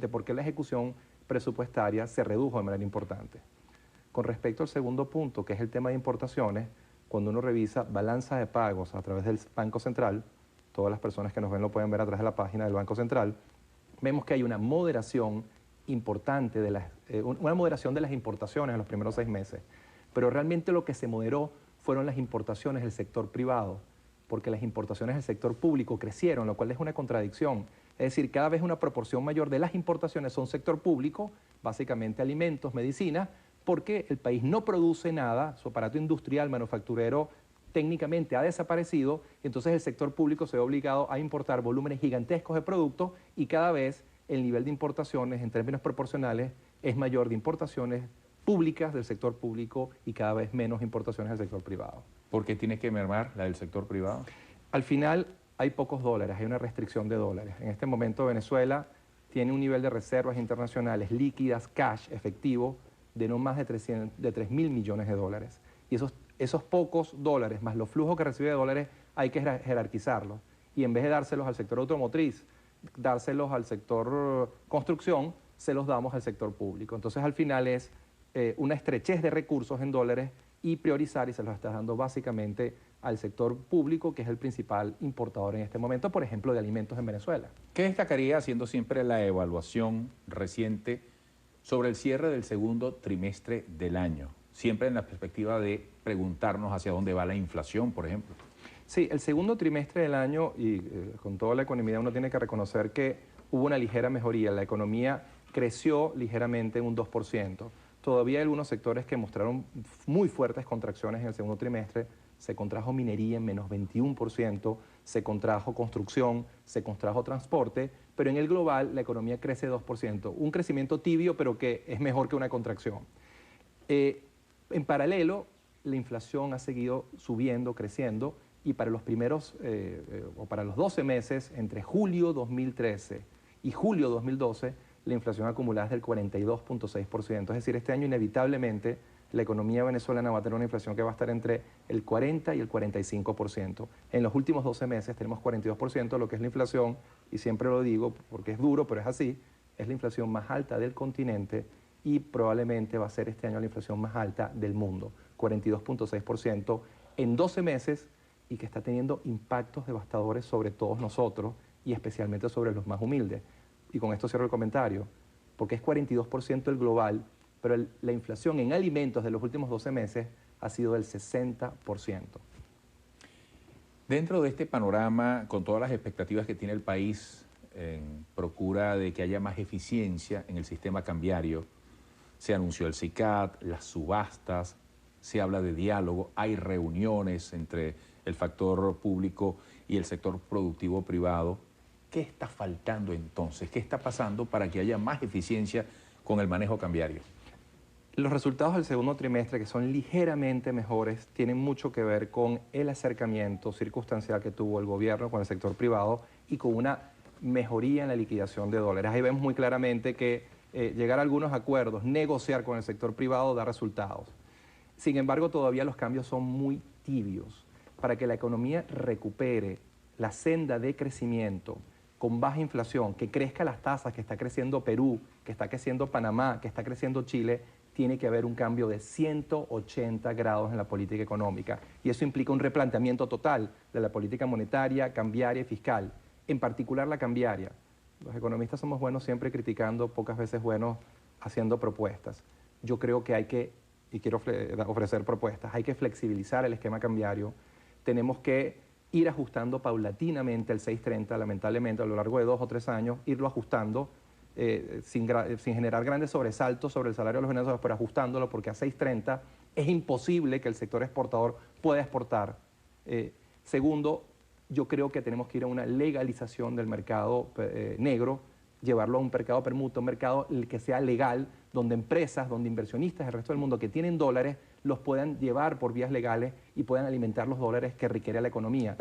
precisamente porque la ejecución presupuestaria se redujo de manera importante. Con respecto al segundo punto, que es el tema de importaciones, cuando uno revisa balanza de pagos a través del Banco Central, todas las personas que nos ven lo pueden ver a través de la página del Banco Central, vemos que hay una moderación importante, una moderación de las importaciones en los primeros 6 meses. Pero realmente lo que se moderó fueron las importaciones del sector privado, porque las importaciones del sector público crecieron, lo cual es una contradicción. Es decir, cada vez una proporción mayor de las importaciones son sector público, básicamente alimentos, medicinas, porque el país no produce nada, su aparato industrial, manufacturero, técnicamente ha desaparecido, y entonces el sector público se ve obligado a importar volúmenes gigantescos de productos y cada vez el nivel de importaciones en términos proporcionales es mayor de importaciones públicas del sector público y cada vez menos importaciones del sector privado. ¿Por qué tiene que mermar la del sector privado? Al final hay pocos dólares, hay una restricción de dólares. En este momento Venezuela tiene un nivel de reservas internacionales líquidas, cash, efectivo, de no más de 3.000 millones de dólares. Y esos pocos dólares, más los flujos que recibe de dólares, hay que jerarquizarlos. Y en vez de dárselos al sector automotriz, dárselos al sector construcción, se los damos al sector público. Entonces, al final es una estrechez de recursos en dólares y priorizar, y se los está dando básicamente al sector público, que es el principal importador en este momento, por ejemplo, de alimentos en Venezuela. ¿Qué destacaría haciendo siempre la evaluación reciente sobre el cierre del segundo trimestre del año? Siempre en la perspectiva de preguntarnos hacia dónde va la inflación, por ejemplo. Sí, el segundo trimestre del año, y con toda la economía uno tiene que reconocer que hubo una ligera mejoría. La economía creció ligeramente en un 2%. Todavía hay algunos sectores que mostraron muy fuertes contracciones en el segundo trimestre. Se contrajo minería en menos 21%, se contrajo construcción, se contrajo transporte, pero en el global la economía crece 2%. Un crecimiento tibio, pero que es mejor que una contracción. En paralelo, la inflación ha seguido subiendo, creciendo, y para los primeros, o para los 12 meses, entre julio 2013 y julio 2012, la inflación acumulada es del 42.6%. Es decir, este año inevitablemente la economía venezolana va a tener una inflación que va a estar entre el 40 y el 45%. En los últimos 12 meses tenemos 42%, lo que es la inflación, y siempre lo digo porque es duro, pero es así, es la inflación más alta del continente y probablemente va a ser este año la inflación más alta del mundo, 42.6% en 12 meses, y que está teniendo impactos devastadores sobre todos nosotros y especialmente sobre los más humildes. Y con esto cierro el comentario, porque es 42% el global, pero la inflación en alimentos de los últimos 12 meses ha sido del 60%. Dentro de este panorama, con todas las expectativas que tiene el país en procura de que haya más eficiencia en el sistema cambiario, se anunció el SICAD, las subastas, se habla de diálogo, hay reuniones entre el factor público y el sector productivo privado. ¿Qué está faltando entonces? ¿Qué está pasando para que haya más eficiencia con el manejo cambiario? Los resultados del segundo trimestre, que son ligeramente mejores, tienen mucho que ver con el acercamiento circunstancial que tuvo el gobierno con el sector privado y con una mejoría en la liquidación de dólares. Ahí vemos muy claramente que llegar a algunos acuerdos, negociar con el sector privado da resultados. Sin embargo, todavía los cambios son muy tibios. Para que la economía recupere la senda de crecimiento con baja inflación, que crezca las tasas, que está creciendo Perú, que está creciendo Panamá, que está creciendo Chile, tiene que haber un cambio de 180 grados en la política económica. Y eso implica un replanteamiento total de la política monetaria, cambiaria y fiscal, en particular la cambiaria. Los economistas somos buenos siempre criticando, pocas veces buenos haciendo propuestas. Yo creo que hay que, y quiero ofrecer propuestas, hay que flexibilizar el esquema cambiario. Tenemos que ir ajustando paulatinamente el 630, lamentablemente a lo largo de 2 o 3 años, irlo ajustando sin generar grandes sobresaltos sobre el salario de los venezolanos, pero ajustándolo, porque a 630 es imposible que el sector exportador pueda exportar. Segundo, yo creo que tenemos que ir a una legalización del mercado negro, llevarlo a un mercado permuta, un mercado que sea legal, donde empresas, donde inversionistas del resto del mundo que tienen dólares los puedan llevar por vías legales y puedan alimentar los dólares que requiere la economía.